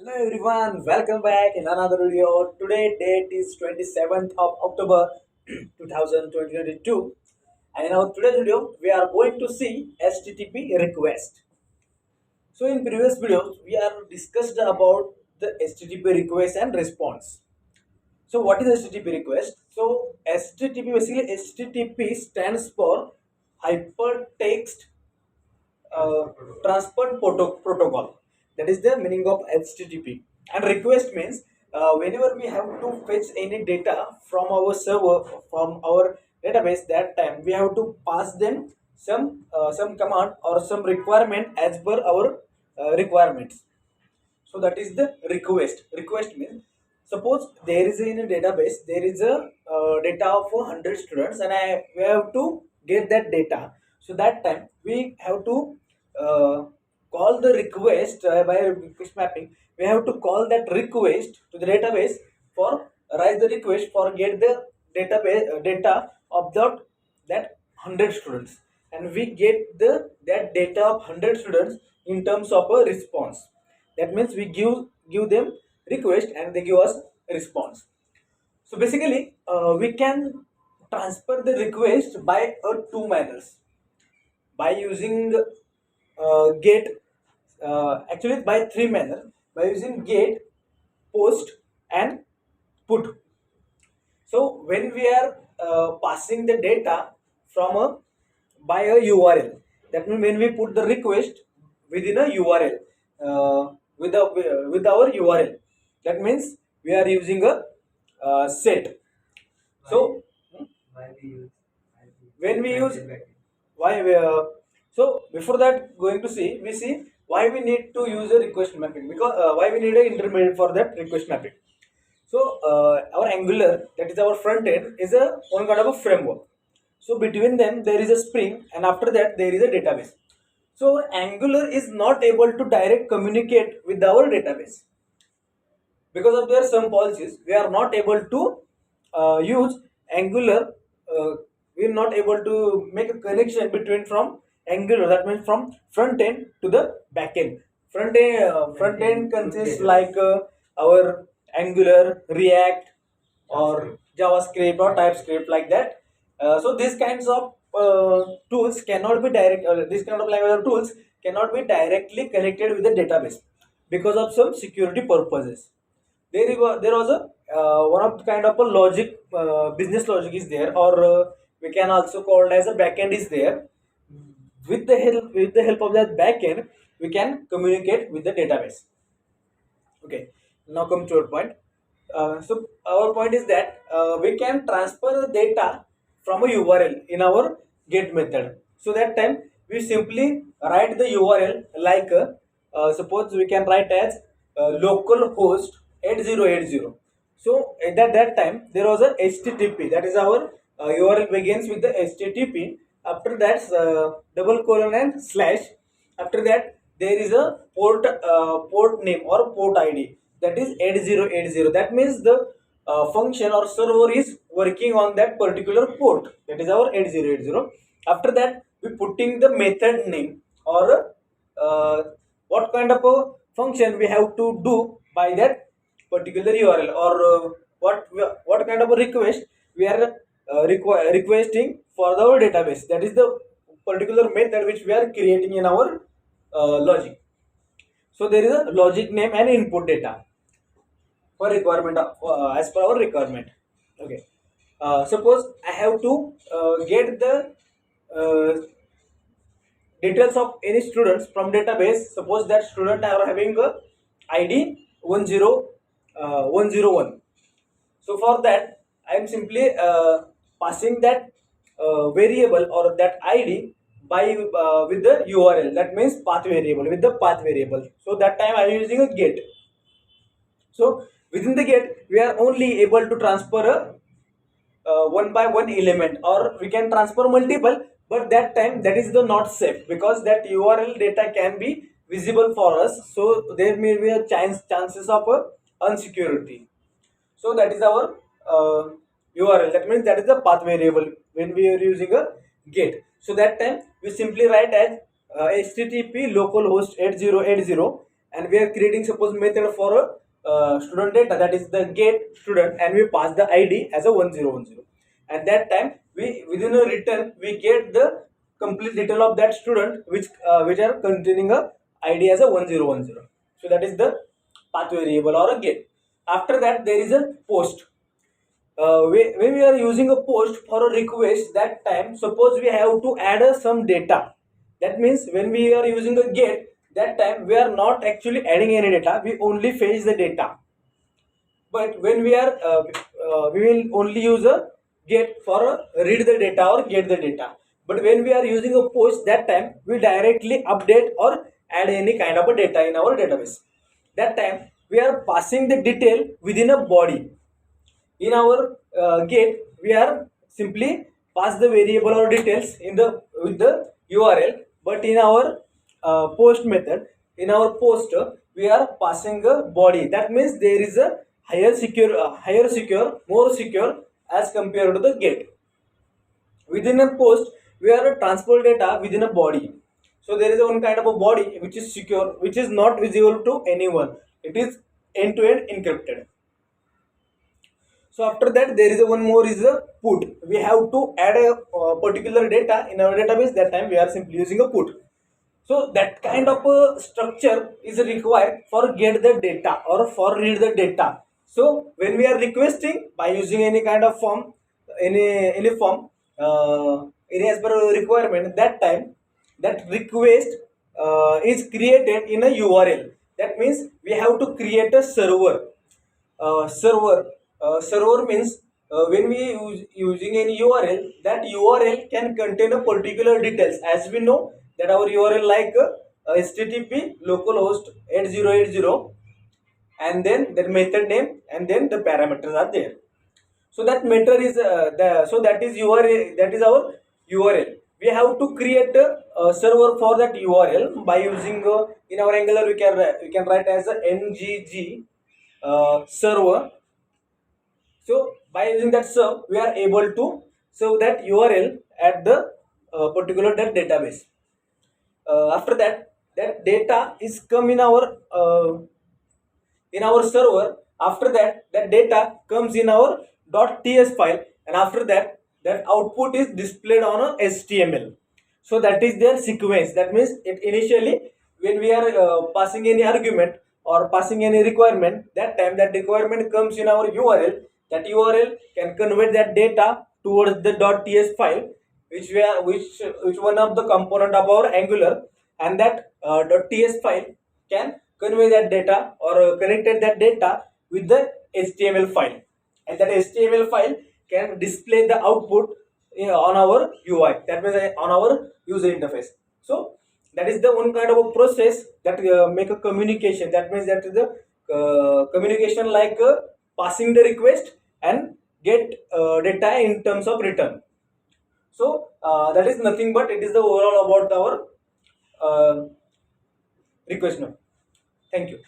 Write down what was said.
Hello everyone, welcome back in another video. Today date is 27th of October 2022, and in our today's video we are going to see HTTP request. So in previous videos we are discussed about the HTTP request and response. So what is HTTP request? So HTTP, basically HTTP stands for Hypertext uh, Protocol. That is the meaning of HTTP. And request means whenever we have to fetch any data from our server, from our database, that time we have to pass them some command or some requirement as per our requirements. So that is the request. Request means, suppose there is in a database, there is a data of 100 students, and we have to get that data. So that time we have to uh, call the request by request mapping. We have to call that request to the database for raise the request for get the database data of that 100 students, and we get the that data of 100 students in terms of a response. That means we give them request and they give us response. So basically we can transfer the request by two manners, by using get, actually by three manners, by using get, post and put. So when we are passing the data from a by a URL, that means when we put the request within a URL, with our URL, that means we are using a set. So when we use why we, so before that going to see, we see why we need to use a request mapping, because why we need an intermediate for that request mapping. So our Angular, that is our front end, is a one kind of a framework. So between them there is a Spring, and after that there is a database. So Angular is not able to direct communicate with our database because of their some policies. We are not able to use Angular. We are not able to make a connection between from Angular, that means from front end to the back end. Front end consists like our Angular, React, or JavaScript or TypeScript, like that. So these kinds of tools cannot be direct. These kind of language tools cannot be directly connected with the database because of some security purposes. There was a one of the kind of a logic, business logic is there, or we can also call it as a backend is there. With the help of that backend, we can communicate with the database. Okay, now come to our point. So our point is that we can transfer the data from a URL in our get method. So that time we simply write the URL like suppose we can write as localhost 8080. So at that time there was a HTTP, that is our URL begins with the HTTP. After that double colon and slash. After that there is a port name or port ID, that is 8080. That means the function or server is working on that particular port, that is our 8080. After that we putting the method name, or what kind of a function we have to do by that particular URL, or what kind of a request we are requesting for our database. That is the particular method which we are creating in our logic. So there is a logic name and input data for requirement as per our requirement. Okay. Suppose I have to get the uh, details of any students from database. Suppose that student are having a ID 10101. So for that I am simply passing that variable or that ID by with the URL, that means path variable, with the path variable. So that time I am using a get. So within the get we are only able to transfer a one by one element, or we can transfer multiple, but that time that is the not safe, because that URL data can be visible for us. So there may be a chances of unsecurity. So that is our URL, that means that is the path variable when we are using a get. So that time we simply write as HTTP localhost 8080 and we are creating suppose method for a student data, that is the get student, and we pass the id as a 1010. At that time we within a return we get the complete detail of that student which are containing a id as a 1010. So that is the path variable or a get. After that there is a post. When we are using a post for a request, that time suppose we have to add some data. That means when we are using a get, that time we are not actually adding any data, we only fetch the data. But when we will only use a get for a read the data or get the data. But when we are using a post, that time we directly update or add any kind of a data in our database. That time we are passing the detail within a body. In our get we are simply pass the variable or details in the with the url. But in our post method, in our post we are passing a body. That means there is a higher secure, more secure as compared to the get. Within a post we are transport data within a body. So there is one kind of a body which is secure, which is not visible to anyone. It is end to end encrypted. So after that there is a one more is a put. We have to add a particular data in our database. That time we are simply using a put. So that kind of a structure is required for get the data or for read the data. So when we are requesting by using any kind of form, any form, any as per requirement, that time that request is created in a URL. That means we have to create a server. Server means when we using any URL, that URL can contain a particular details. As we know that our URL like http localhost 8080, and then the method name, and then the parameters are there. So that method is that is URL, that is our URL. We have to create a server for that URL by using in our Angular we can write as a ngg server. So by using that serve, we are able to serve that URL at the particular that database. After that, that data is come in our server. After that, that data comes in our .ts file, and after that, that output is displayed on a HTML. So that is their sequence. That means it initially when we are passing any argument or passing any requirement, that time that requirement comes in our URL. That URL can convert that data towards the .ts file, which one of the component of our Angular, and that .ts file can convey that data or connected that data with the HTML file, and that HTML file can display the output on our UI. That means on our user interface. So that is the one kind of a process that make a communication. That means that is the communication like passing the request and get data in terms of return. So that is nothing but it is the overall about our request now. Thank you.